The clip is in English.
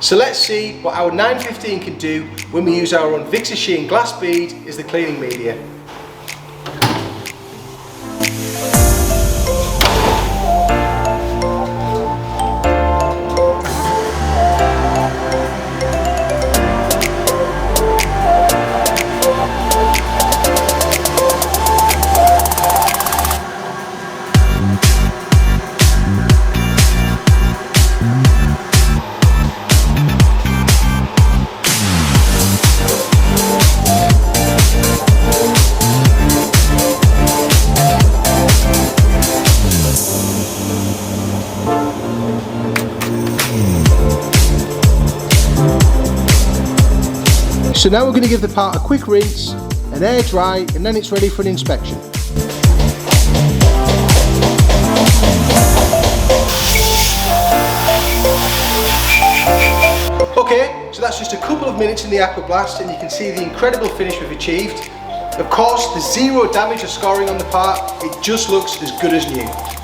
So let's see what our 915 can do when we use our own Vixen glass bead as the cleaning media. So now we're going to give the part a quick rinse and air dry, and then it's ready for an inspection. Okay, so that's just a couple of minutes in the Aquablast and you can see the incredible finish we've achieved. Of course, there's zero damage or scoring on the part, it just looks as good as new.